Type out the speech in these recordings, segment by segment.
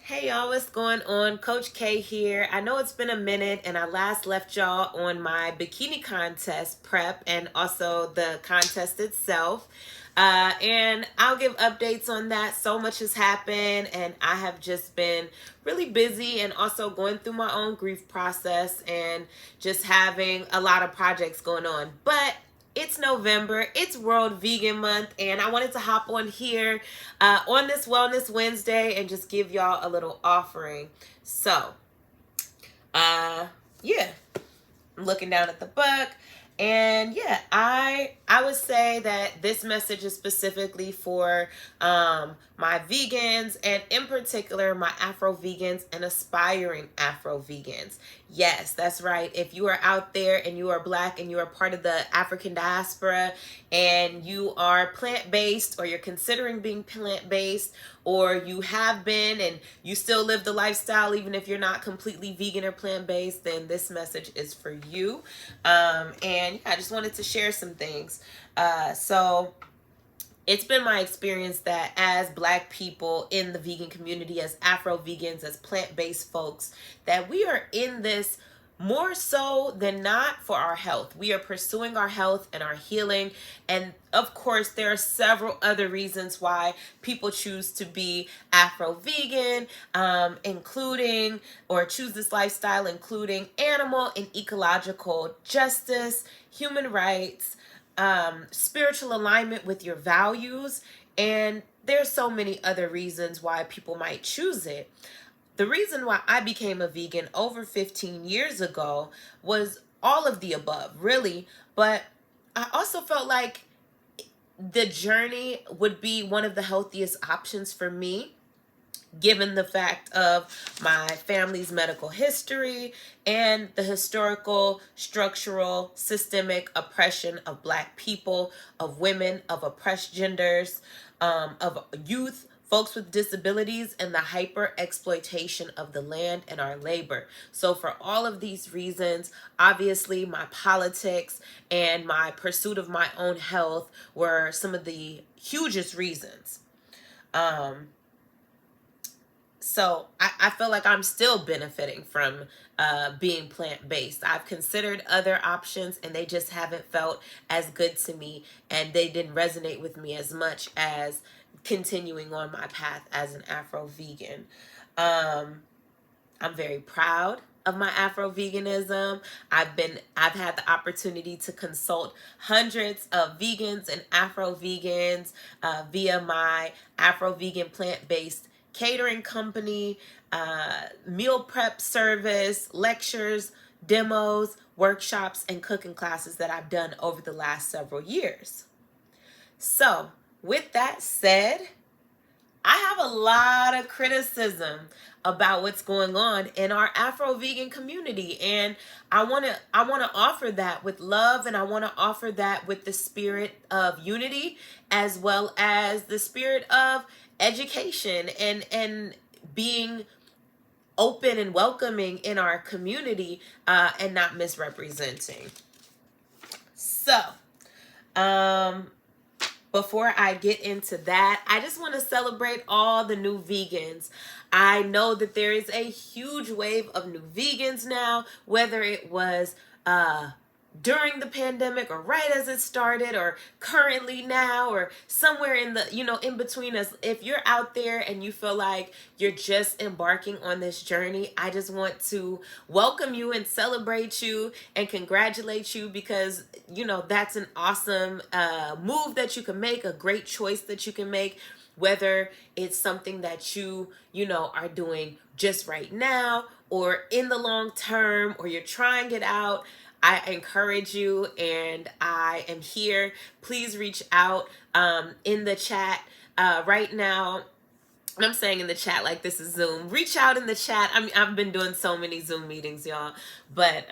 Hey y'all, what's going on? Coach K here. I know it's been a minute and I last left y'all on my bikini contest prep and also the contest itself. And I'll give updates on that. So much has happened and I have just been really busy and also going through my own grief process and just having a lot of projects going on. But it's November, it's World Vegan Month, and I wanted to hop on here on this Wellness Wednesday and just give y'all a little offering. So, uh, yeah, I'm looking down at the book. And yeah, I would say that this message is specifically for my vegans and in particular my Afro vegans and aspiring Afro vegans. Yes, that's right. If you are out there and you are Black and you are part of the African diaspora and you are plant-based or you're considering being plant-based or you have been and you still live the lifestyle even if you're not completely vegan or plant-based, then this message is for you. And yeah, I just wanted to share some things. So it's been my experience that as Black people in the vegan community, as Afro vegans, as plant-based folks, that we are in this more so than not for our health. We are pursuing our health and our healing. And of course, there are several other reasons why people choose to be Afro vegan, including or choose this lifestyle, including animal and ecological justice, human rights, spiritual alignment with your values, and there's so many other reasons why people might choose it. The reason why I became a vegan over 15 years ago was all of the above, really, but I also felt like the journey would be one of the healthiest options for me given the fact of my family's medical history and the historical, structural, systemic oppression of Black people, of women, of oppressed genders, of youth, folks with disabilities, and the hyper exploitation of the land and our labor. So for all of these reasons, obviously my politics and my pursuit of my own health were some of the hugest reasons. So I feel like I'm still benefiting from being plant-based. I've considered other options and they just haven't felt as good to me and they didn't resonate with me as much as continuing on my path as an Afro vegan. I'm very proud of my Afro veganism. I've had the opportunity to consult hundreds of vegans and Afro vegans via my Afro vegan plant-based catering company, meal prep service, lectures, demos, workshops, and cooking classes that I've done over the last several years. So, with that said, I have a lot of criticism about what's going on in our Afro vegan community, and I want to offer that with love, and I want to offer that with the spirit of unity as well as the spirit of education and being open and welcoming in our community, and not misrepresenting. So, before I get into that, I just want to celebrate all the new vegans. I know that there is a huge wave of new vegans now, whether it was during the pandemic or right as it started or currently now or somewhere in the, in between us. If you're out there and you feel like you're just embarking on this journey, I just want to welcome you and celebrate you and congratulate you because, that's an awesome move that you can make, a great choice that you can make, whether it's something that you are doing just right now or in the long term or you're trying it out. I encourage you and I am here. Please reach out in the chat right now. And I'm saying in the chat like this is Zoom. Reach out in the chat. I've been doing so many Zoom meetings, y'all. But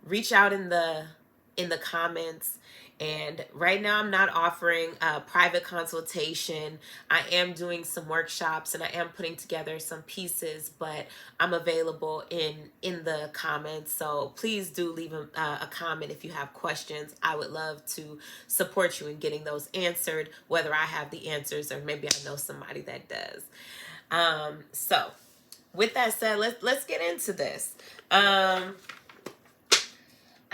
reach out in the comments And right now I'm not offering a private consultation. I am doing some workshops and I am putting together some pieces, but I'm available in the comments. So please do leave a comment if you have questions. I would love to support you in getting those answered, whether I have the answers or maybe I know somebody that does. So with that said, let's get into this.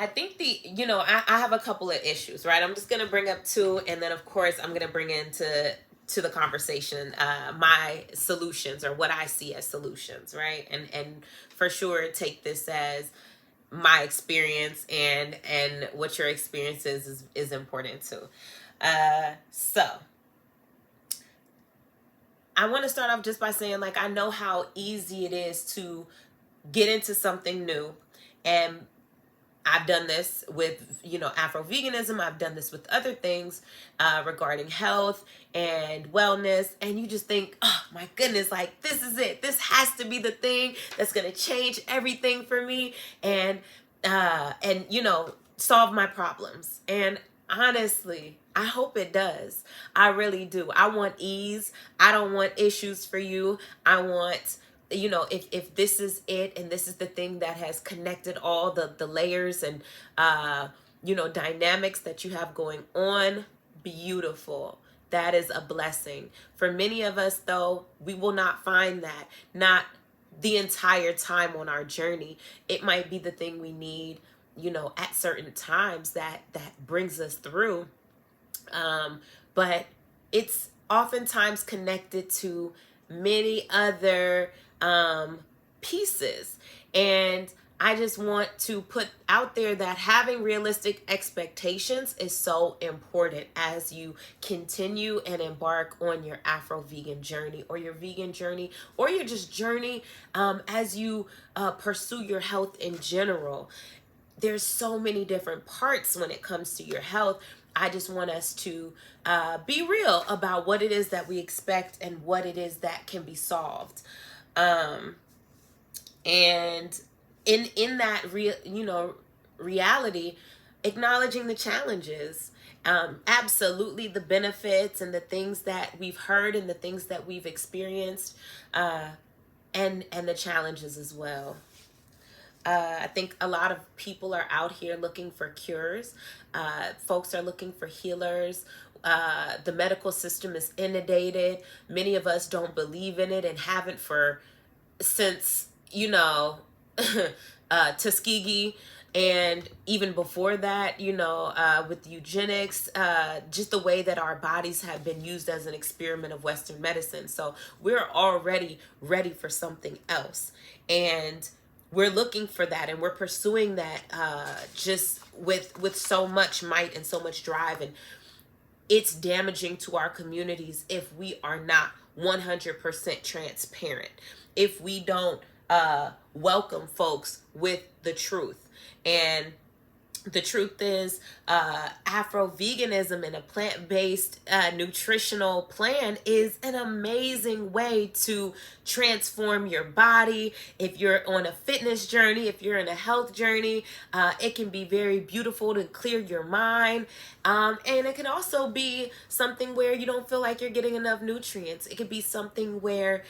I think I have a couple of issues, right? I'm just going to bring up two, and then of course I'm going to bring into the conversation my solutions, or what I see as solutions, right? And for sure take this as my experience, and what your experience is important too. So I want to start off just by saying, like, I know how easy it is to get into something new, and I've done this with, Afro veganism. I've done this with other things regarding health and wellness. And you just think, oh my goodness, like, this is it. This has to be the thing that's going to change everything for me and solve my problems. And honestly, I hope it does. I really do. I want ease. I don't want issues for you. I want, if this is it, and this is the thing that has connected all the layers and dynamics that you have going on, beautiful. That is a blessing. For many of us, though, we will not find that, not the entire time on our journey. It might be the thing we need, at certain times that brings us through. But it's oftentimes connected to many other pieces. And I just want to put out there that having realistic expectations is so important as you continue and embark on your Afro vegan journey, or your vegan journey, or your just journey as you pursue your health in general. There's so many different parts when it comes to your health. I just want us to be real about what it is that we expect and what it is that can be solved. And in that reality, acknowledging the challenges, absolutely the benefits and the things that we've heard and the things that we've experienced, and the challenges as well. I think a lot of people are out here looking for cures. Folks are looking for healers. The medical system is inundated. Many of us don't believe in it and haven't since Tuskegee, and even before that, with eugenics, just the way that our bodies have been used as an experiment of Western medicine. So we're already ready for something else, and we're looking for that, and we're pursuing that just with so much might and so much drive. And it's damaging to our communities if we are not 100% transparent, if we don't welcome folks with the truth. And the truth is, Afro veganism and a plant-based nutritional plan is an amazing way to transform your body. If you're on a fitness journey, if you're in a health journey, it can be very beautiful to clear your mind. And it can also be something where you don't feel like you're getting enough nutrients. It could be something where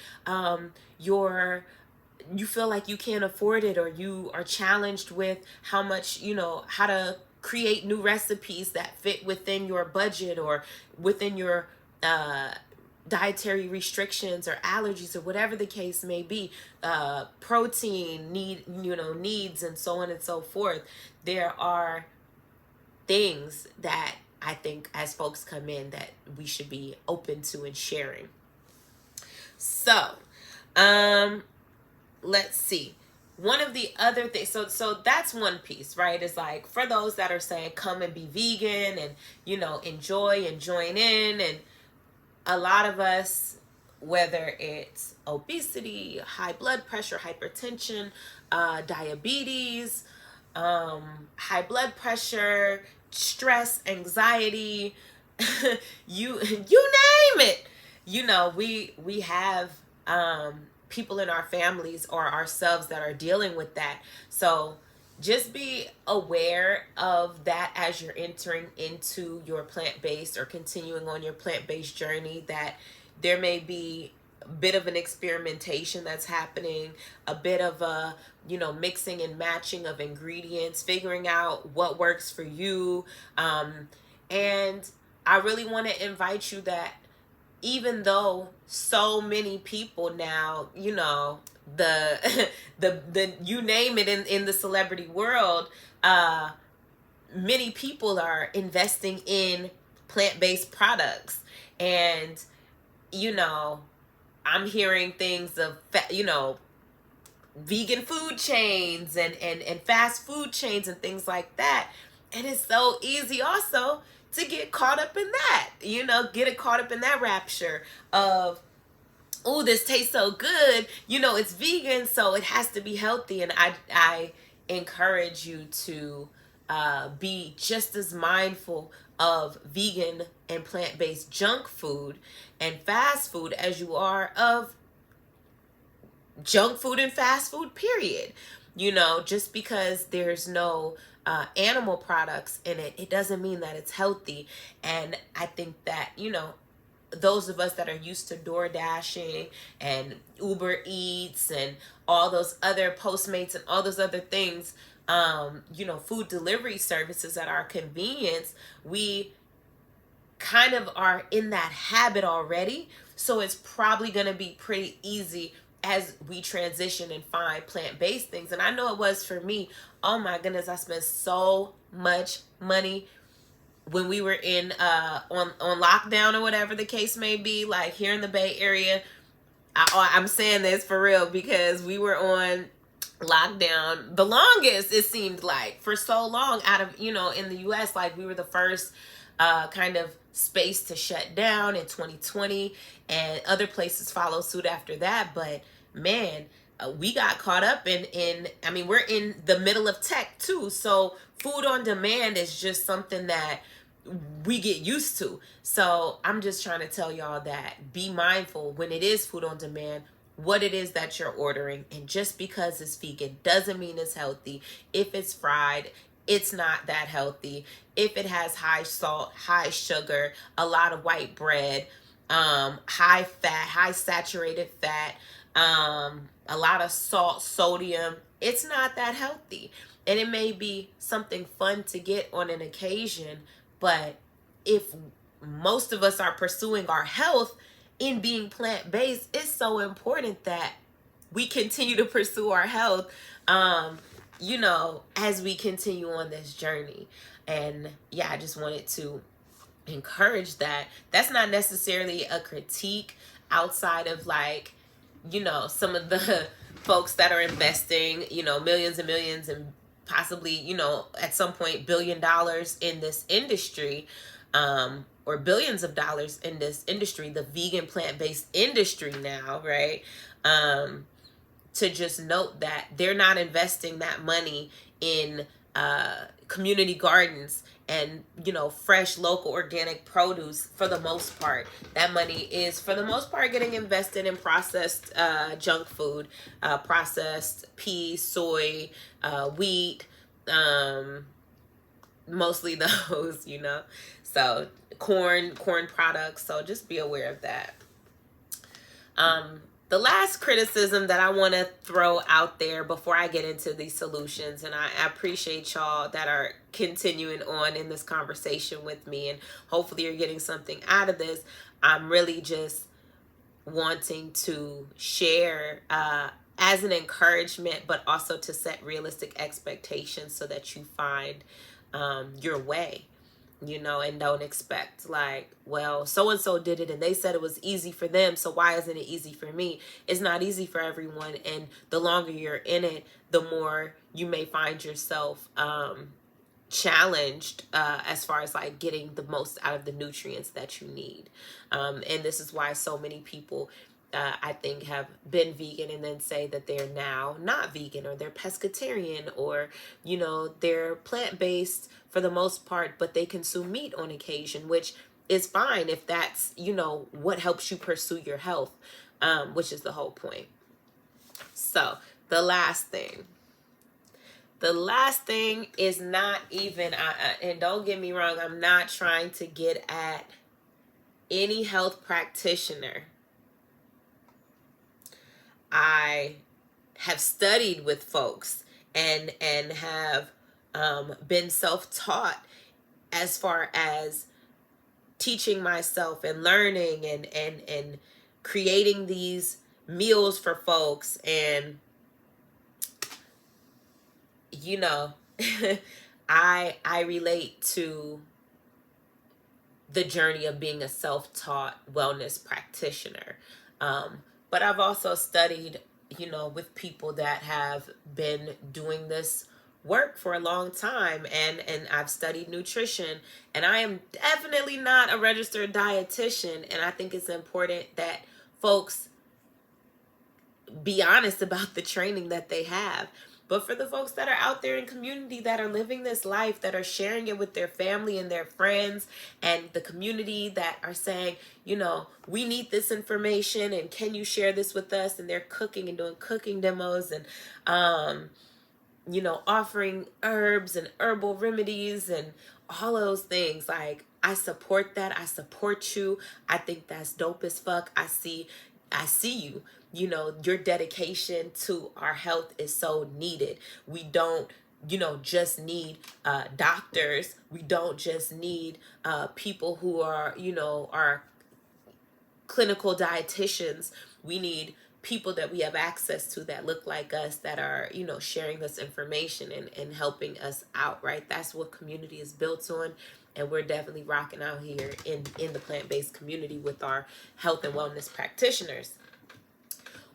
you feel like you can't afford it, or you are challenged with how much, how to create new recipes that fit within your budget or within your dietary restrictions or allergies, or whatever the case may be, protein needs, and so on and so forth. There are things that I think as folks come in that we should be open to and sharing. So, let's see. One of the other things, so that's one piece, right? Is like, for those that are saying come and be vegan and enjoy and join in. And a lot of us, whether it's obesity, high blood pressure, hypertension, diabetes, high blood pressure, stress, anxiety, you name it, we have people in our families or ourselves that are dealing with that. So just be aware of that as you're entering into your plant-based or continuing on your plant-based journey, that there may be a bit of an experimentation that's happening, a bit of a, mixing and matching of ingredients, figuring out what works for you. And I really want to invite you that even though so many people now, the the you name it in the celebrity world, uh many people are investing in plant-based products. And you know I'm hearing things of vegan food chains and fast food chains and things like that. And it's so easy also to get caught up in that, get it caught up in that rapture of, oh, this tastes so good, it's vegan, so it has to be healthy. And I encourage you to be just as mindful of vegan and plant-based junk food and fast food as you are of junk food and fast food, period. Just because there's no animal products in it, it doesn't mean that it's healthy. And I think that, those of us that are used to door dashing and Uber Eats and all those other Postmates and all those other things, food delivery services at our convenience, we kind of are in that habit already. So it's probably going to be pretty easy as we transition and find plant-based things. And I know it was for me. Oh my goodness, I spent so much money when we were in on lockdown or whatever the case may be, like here in the Bay Area. I'm saying this for real because we were on lockdown the longest, it seemed like, for so long out of, in the US. Like, we were the first kind of space to shut down in 2020, and other places follow suit after that. But man, we got caught up in I mean, we're in the middle of tech too, so food on demand is just something that we get used to. So I'm just trying to tell y'all that be mindful when it is food on demand, what it is that you're ordering. And just because it's vegan doesn't mean it's healthy. If it's fried, it's not that healthy. If it has high salt, high sugar, a lot of white bread, high fat, high saturated fat, a lot of salt, sodium, it's not that healthy. And it may be something fun to get on an occasion, but if most of us are pursuing our health in being plant-based, it's so important that we continue to pursue our health, as we continue on this journey. And yeah, I just wanted to encourage that. That's not necessarily a critique outside of, like, some of the folks that are investing, millions and millions and possibly, at some point $1 billion in this industry, or billions of dollars in this industry, the vegan plant-based industry now, right? To just note that they're not investing that money in community gardens and fresh local organic produce. For the most part, that money is for the most part getting invested in processed junk food, processed peas, soy, wheat, mostly those, so corn products. So just be aware of that. The last criticism that I want to throw out there before I get into these solutions, and I appreciate y'all that are continuing on in this conversation with me, and hopefully you're getting something out of this. I'm really just wanting to share as an encouragement, but also to set realistic expectations so that you find your way. And don't expect, like, well, so-and-so did it and they said it was easy for them, so why isn't it easy for me? It's not easy for everyone. And the longer you're in it, the more you may find yourself challenged as far as, like, getting the most out of the nutrients that you need. And this is why so many people I think have been vegan and then say that they're now not vegan, or they're pescatarian, or they're plant-based for the most part, but they consume meat on occasion, which is fine if that's what helps you pursue your health, which is the whole point. So the last thing, The last thing is not even, and don't get me wrong, I'm not trying to get at any health practitioner. I have studied with folks and have been self-taught as far as teaching myself and learning and creating these meals for folks. And you know, I relate to the journey of being a self-taught wellness practitioner. But I've also studied, with people that have been doing this work for a long time, and I've studied nutrition, and I am definitely not a registered dietitian. And I think it's important that folks be honest about the training that they have. But for the folks that are out there in community that are living this life, that are sharing it with their family and their friends and the community, that are saying, we need this information and can you share this with us? And they're cooking and doing cooking demos and, offering herbs and herbal remedies and all those things. Like, I support that. I support you. I think that's dope as fuck. I see you. Your dedication to our health is so needed. We don't just need doctors. We don't just need people who are are clinical dietitians. We need people that we have access to that look like us, that are sharing this information and helping us out, right? That's what community is built on. And we're definitely rocking out here in the plant-based community with our health and wellness practitioners.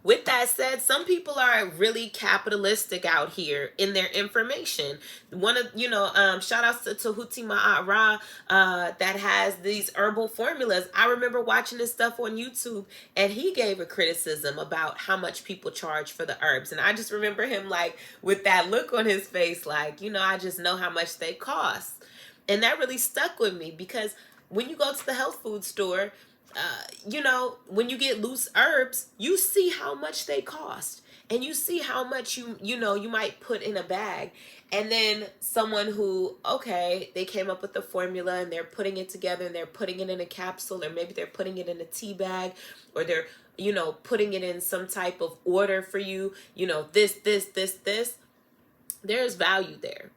With that said, some people are really capitalistic out here in their information. One of, shout outs to Huti Ma'ara that has these herbal formulas. I remember watching this stuff on YouTube, and he gave a criticism about how much people charge for the herbs. And I just remember him like with that look on his face, like, I just know how much they cost. And that really stuck with me, because when you go to the health food store, when you get loose herbs, you see how much they cost, and you see how much you might put in a bag. And then someone who, okay, they came up with the formula and they're putting it together and they're putting it in a capsule, or maybe they're putting it in a tea bag, or they're, putting it in some type of order for you, this, there's value there.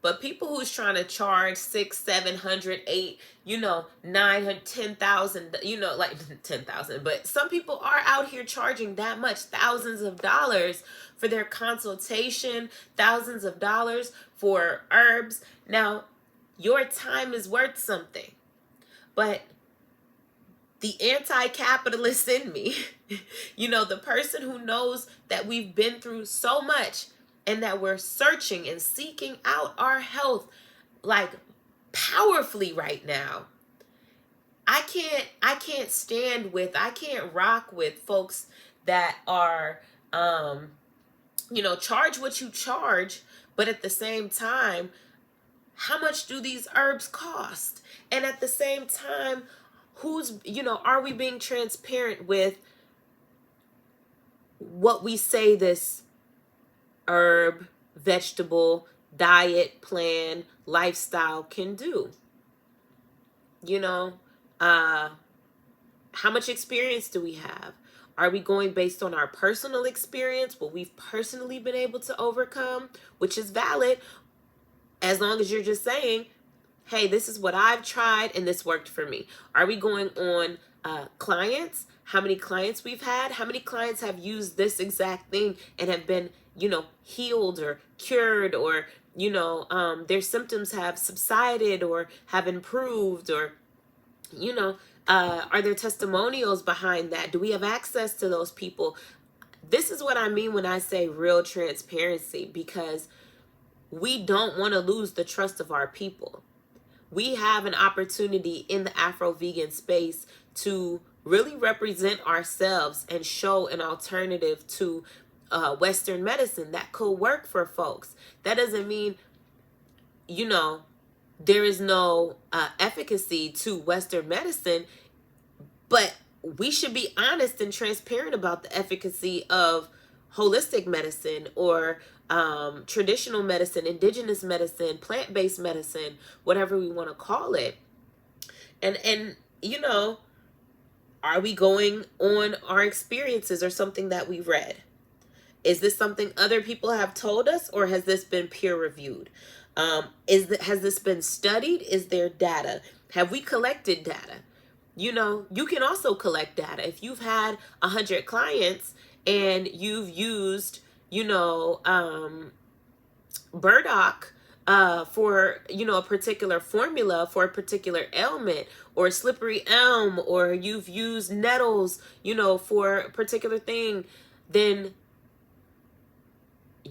But people who's trying to charge 600, 700, 8, 900, 10,000, like 10,000. But some people are out here charging that much, thousands of dollars for their consultation, thousands of dollars for herbs. Now, your time is worth something. But the anti-capitalist in me, the person who knows that we've been through so much, and that we're searching and seeking out our health like powerfully right now. I can't rock with folks that are, charge what you charge, but at the same time, how much do these herbs cost? And at the same time, are we being transparent with what we say this herb, vegetable, diet plan, lifestyle can do? How much experience do we have? Are we going based on our personal experience, what we've personally been able to overcome, which is valid, as long as you're just saying, hey, this is what I've tried and this worked for me? Are we going on clients? How many clients we've had? How many clients have used this exact thing and have been healed or cured, or, their symptoms have subsided or have improved, or, are there testimonials behind that? Do we have access to those people? This is what I mean when I say real transparency, because we don't want to lose the trust of our people. We have an opportunity in the Afro vegan space to really represent ourselves and show an alternative to Western medicine that could work for folks. That doesn't mean, there is no efficacy to Western medicine, but we should be honest and transparent about the efficacy of holistic medicine, or traditional medicine, indigenous medicine, plant-based medicine, whatever we want to call it. And you know, are we going on our experiences or something that we read? Is this something other people have told us, or has this been peer reviewed? Has this been studied? Is there data? Have we collected data? You know, you can also collect data. If you've had 100 clients and you've used, you know, burdock for, you know, a particular formula for a particular ailment, or slippery elm, or you've used nettles, you know, for a particular thing, then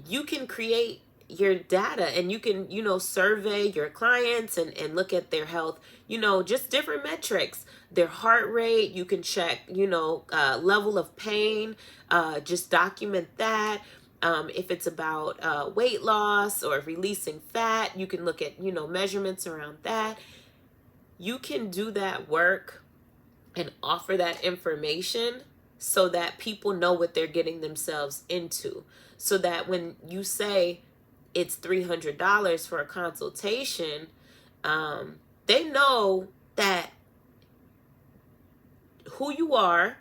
you can create your data, and you can, you know, survey your clients and look at their health, you know, just different metrics, their heart rate. You can check, you know, level of pain, just document that. If it's about weight loss or releasing fat, you can look at, you know, measurements around that. You can do that work and offer that information so that people know what they're getting themselves into. So that when you say it's $300 for a consultation, they know that who you are,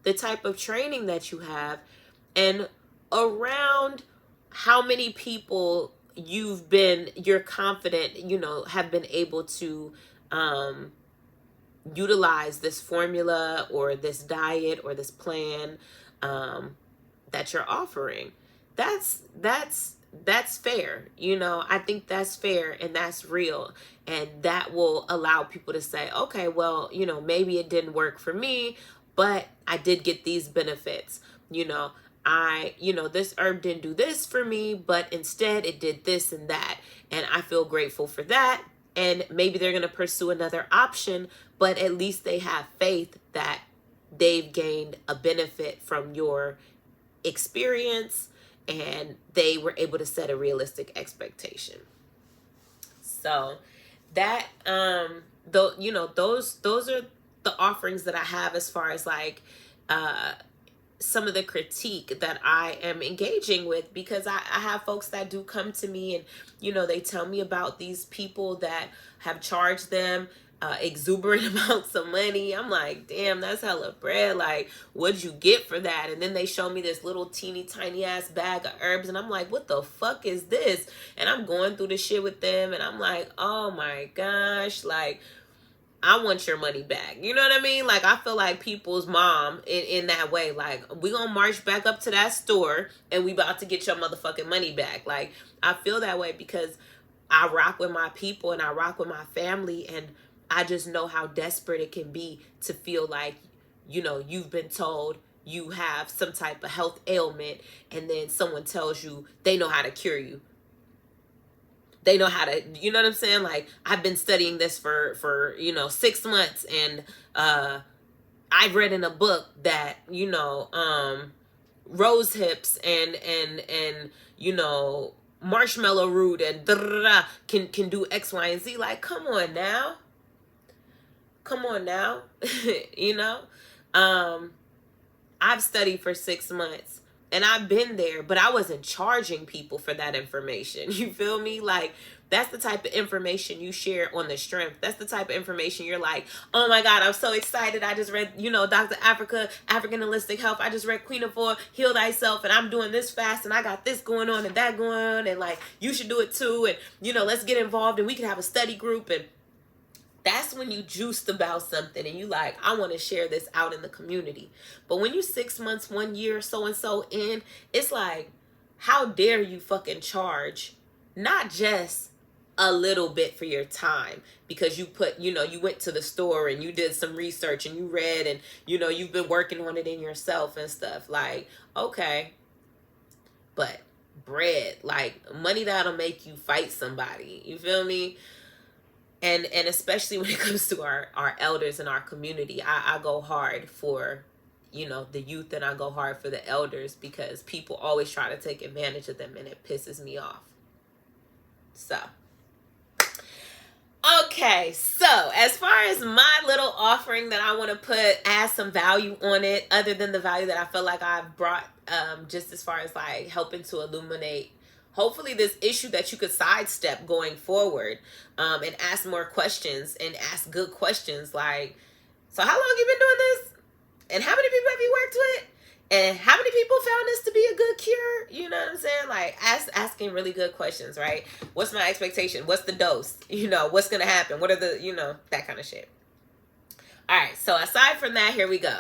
the type of training that you have, and around how many people you're confident, you know, have been able to utilize this formula or this diet or this plan that you're offering. That's fair. You know, I think that's fair and that's real. And that will allow people to say, okay, well, you know, maybe it didn't work for me, but I did get these benefits. You know, this herb didn't do this for me, but instead it did this and that. And I feel grateful for that. And maybe they're going to pursue another option, but at least they have faith that they've gained a benefit from your experience, and they were able to set a realistic expectation. So that you know, those are the offerings that I have as far as like some of the critique that I am engaging with, because I have folks that do come to me and, you know, they tell me about these people that have charged them exuberant amounts of money. I'm like, damn, that's hella bread. Like, what'd you get for that? And then they show me this little teeny tiny ass bag of herbs, and I'm like, what the fuck is this? And I'm going through the shit with them, and I'm like, oh my gosh, like, I want your money back. You know what I mean? Like, I feel like people's mom in that way. Like, we gonna march back up to that store and we about to get your motherfucking money back. Like, I feel that way because I rock with my people and I rock with my family, and I just know how desperate it can be to feel like, you know, you've been told you have some type of health ailment, and then someone tells you they know how to cure you. They know how to, you know what I'm saying? Like, I've been studying this for you know, 6 months, and I've read in a book that, you know, rose hips and you know, marshmallow root and can do X, Y, and Z. Like, come on now. You know, I've studied for 6 months and I've been there, but I wasn't charging people for that information. You feel me? Like, that's the type of information you share on the strength. That's the type of information you're like, oh my God, I'm so excited. I just read, you know, Dr. Africa, African Holistic Health. I just read Queen of Four, Heal Thyself, and I'm doing this fast, and I got this going on and that going on, and like, you should do it too. And, you know, let's get involved and we can have a study group. And that's when you juiced about something and you like, I want to share this out in the community. But when you 6 months, 1 year, so in, it's like, how dare you fucking charge not just a little bit for your time because you put, you know, you went to the store and you did some research and you read and, you know, you've been working on it in yourself and stuff. Like, okay, but bread, like money that'll make you fight somebody. You feel me? And especially when it comes to our elders in our community, I go hard for, you know, the youth, and I go hard for the elders because people always try to take advantage of them and it pisses me off. So, okay, so as far as my little offering that I want to add some value on it, other than the value that I feel like I've brought, just as far as like helping to illuminate hopefully this issue that you could sidestep going forward, and ask more questions and ask good questions like, so how long you been doing this? And how many people have you worked with? And how many people found this to be a good cure? You know what I'm saying? Like asking really good questions, right? What's my expectation? What's the dose? What's going to happen? What are the, that kind of shit. All right. So aside from that, here we go.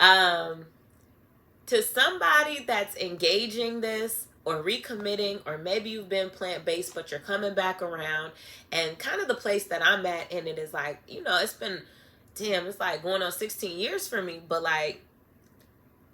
To somebody that's engaging this or recommitting, or maybe you've been plant-based, but you're coming back around, and kind of the place that I'm at in it is like, it's been, damn, it's like going on 16 years for me, but like,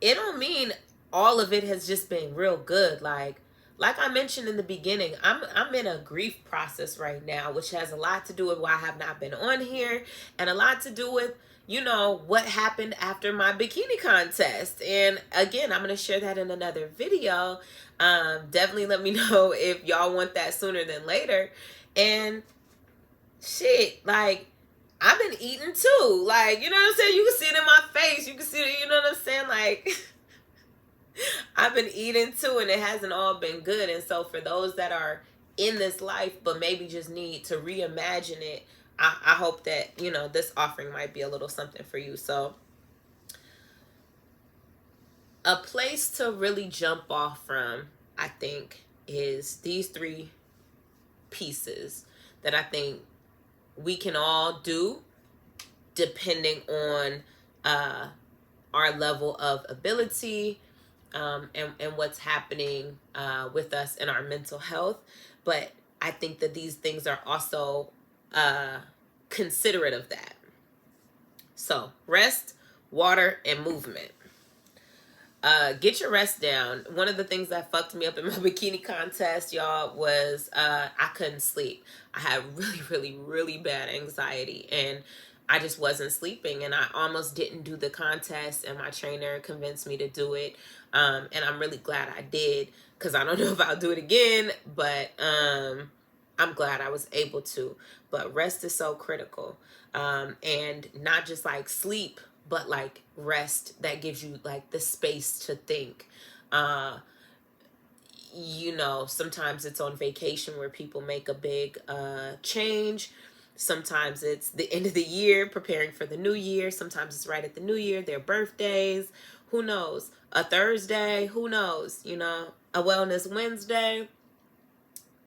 it don't mean all of it has just been real good. Like I mentioned in the beginning, I'm in a grief process right now, which has a lot to do with why I have not been on here, and a lot to do with, what happened after my bikini contest. And again, I'm going to share that in another video. Definitely let me know if y'all want that sooner than later. And shit, like, I've been eating too. Like, you know what I'm saying? You can see it in my face. You can see it, you know what I'm saying? Like, I've been eating too, and it hasn't all been good. And so for those that are in this life, but maybe just need to reimagine it, I hope that, this offering might be a little something for you. So a place to really jump off from, I think, is these 3 pieces that I think we can all do depending on our level of ability, and what's happening with us in our mental health. But I think that these things are also considerate of that. So rest, water, and movement. Get your rest down. One of the things that fucked me up in my bikini contest, y'all, was I couldn't sleep. I had really, really, really bad anxiety, and I just wasn't sleeping, and I almost didn't do the contest, and my trainer convinced me to do it. And I'm really glad I did, because I don't know if I'll do it again, but I'm glad I was able to. But rest is so critical. And not just like sleep, but like rest that gives you like the space to think. Sometimes it's on vacation where people make a big change. Sometimes it's the end of the year, preparing for the new year. Sometimes it's right at the new year, their birthdays. Who knows? A Thursday, who knows? A Wellness Wednesday.